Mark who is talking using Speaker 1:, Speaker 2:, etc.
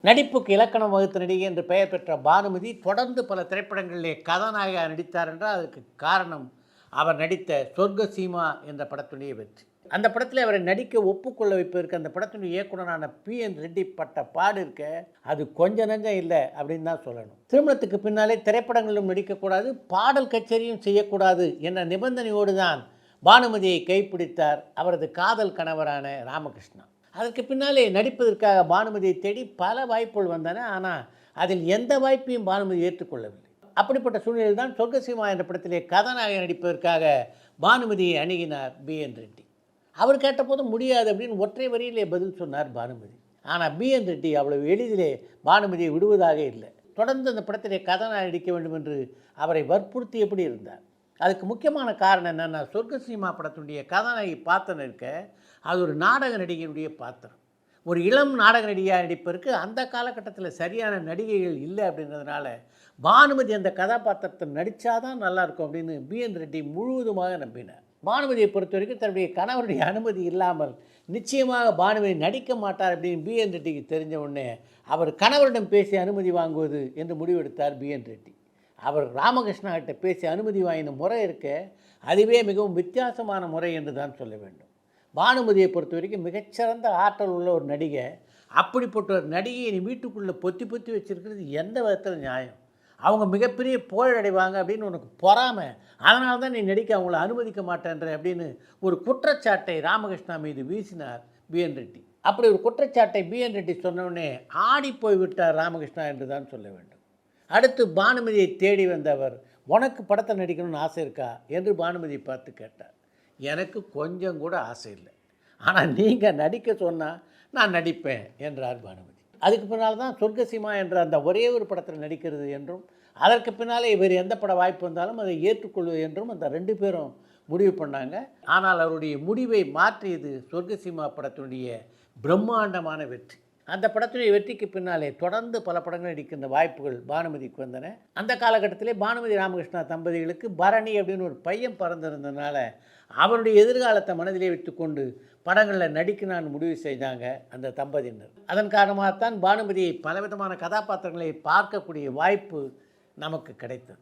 Speaker 1: நடிப்புக்கு இலக்கணம் வகுத்த நடிகை என்று பெயர் பெற்ற பானுமதி தொடர்ந்து பல திரைப்படங்களிலே கதாநாயகியாக நடித்தார் என்றால் அதற்கு காரணம் அவர் நடித்த சொர்க்க சீமா என்ற படத்துடைய வெற்றி. அந்த படத்தில் அவரை நடிக்க ஒப்புக்கொள்ள வைப்பதற்கு அந்த படத்தினுடைய இயக்குனரான PN ரெட்டி பட்ட பாடு இருக்க அது கொஞ்ச நஞ்சம் இல்லை அப்படின்னு தான் சொல்லணும். திருமணத்துக்கு பின்னாலே திரைப்படங்களிலும் நடிக்கக்கூடாது, பாடல் கச்சேரியும் செய்யக்கூடாது என்ற நிபந்தனையோடு தான் பானுமதியை கைப்பிடித்தார் அவரது காதல் கணவரான ராமகிருஷ்ணா. அதற்கு பின்னாலே நடிப்பதற்காக பானுமதியை தேடி பல வாய்ப்புகள் வந்தன. ஆனால் அதில் எந்த வாய்ப்பையும் பானுமதி ஏற்றுக்கொள்ளவில்லை. அப்படிப்பட்ட சூழ்நிலையில் தான் சொர்க்க சீமா என்ற படத்திலே கதாநாயகன் நடிப்பதற்காக பானுமதியை அணுகினார் BN ரெட்டி. அவர் கேட்டபோது முடியாது அப்படின்னு ஒற்றை வரியிலே பதில் சொன்னார் பானுமதி. ஆனால் BN ரெட்டி அவ்வளவு எளிதிலே பானுமதியை விடுவதாக இல்லை. தொடர்ந்து அந்த படத்திலே கதாநாயகன் நடிக்க வேண்டும் என்று அவரை வற்புறுத்தியபடி இருந்தார். அதுக்கு முக்கியமான காரணம் என்னென்னா, சொர்க்க சீமா படத்தினுடைய கதாநாயகி பாத்திரம் இருக்க அது ஒரு நாடக நடிகையினுடைய பாத்திரம். ஒரு இளம் நாடக நடிகையாக நடிப்பதற்கு அந்த காலகட்டத்தில் சரியான நடிகைகள் இல்லை அப்படின்றதுனால பானுமதி அந்த கதாபாத்திரத்தை நடித்தாதான் நல்லாயிருக்கும் அப்படின்னு BN ரெட்டி முழுவதுமாக நம்பினார். பானுமதியை பொறுத்த வரைக்கும் தன்னுடைய கணவருடைய அனுமதி இல்லாமல் நிச்சயமாக பானுமதி நடிக்க மாட்டார் அப்படின்னு BN ரெட்டிக்கு தெரிஞ்ச உடனே அவர் கணவரிடம் பேசி அனுமதி வாங்குவது என்று முடிவெடுத்தார் BN ரெட்டி. அவர் ராமகிருஷ்ணா கிட்ட பேசி அனுமதி வாங்கின முறை இருக்க அதுவே மிகவும் வித்தியாசமான முறை என்று தான் சொல்ல வேண்டும். பானுமதியை பொறுத்த வரைக்கும் மிகச்சிறந்த ஆற்றல் உள்ள ஒரு நடிகை. அப்படிப்பட்ட ஒரு நடிகையை நீ வீட்டுக்குள்ளே பொத்தி பொத்தி வச்சுருக்கிறது எந்த விதத்தில் நியாயம்? அவங்க மிகப்பெரிய புகழடைவாங்க அப்படின்னு உனக்கு பொறாமை, அதனால தான் நீ நடிக்க அவங்கள அனுமதிக்க மாட்டேன்ற அப்படின்னு ஒரு குற்றச்சாட்டை ராமகிருஷ்ணா மீது வீசினார் BN ரெட்டி. அப்படி ஒரு குற்றச்சாட்டை BN ரெட்டி சொன்னோடனே ஆடி போய்விட்டார் ராமகிருஷ்ணா என்று தான் சொல்ல வேண்டும். அடுத்து பானுமதியை தேடி வந்தவர், உனக்கு படத்தில் நடிக்கணும்னு ஆசை இருக்கா என்று பானுமதியை பார்த்து கேட்டார். எனக்கு கொஞ்சம் கூட ஆசை இல்லை, ஆனால் நீங்கள் நடிக்க சொன்னால் நான் நடிப்பேன் என்றார் பானுமதி. அதுக்கு பின்னால் தான் சொர்க்க சீமா என்ற அந்த ஒரே ஒரு படத்தில் நடிக்கிறது என்றும் அதற்கு பின்னாலே வேறு எந்த பட வாய்ப்பு வந்தாலும் அதை ஏற்றுக்கொள்வது என்றும் அந்த ரெண்டு பேரும் முடிவு பண்ணாங்க. ஆனால் அவருடைய முடிவை மாற்றியது சொர்க்க சீமா படத்தினுடைய பிரம்மாண்டமான வெற்றி. அந்த படத்துடைய வெற்றிக்கு பின்னாலே தொடர்ந்து பல படங்கள் நடிக்கின்ற வாய்ப்புகள் பானுமதிக்கு வந்தன. அந்த காலகட்டத்திலே பானுமதி ராமகிருஷ்ணா தம்பதிகளுக்கு பரணி அப்படின்னு ஒரு பையன் பிறந்திருந்ததுனால அவருடைய எதிர்காலத்தை மனதிலே வைத்துக்கொண்டு படங்களில் நடிக்கணும்னு முடிவு செய்தாங்க அந்த தம்பதியினர். அதன் காரணமாகத்தான் பானுமதியை பலவிதமான கதாபாத்திரங்களை பார்க்கக்கூடிய வாய்ப்பு நமக்கு கிடைத்தது.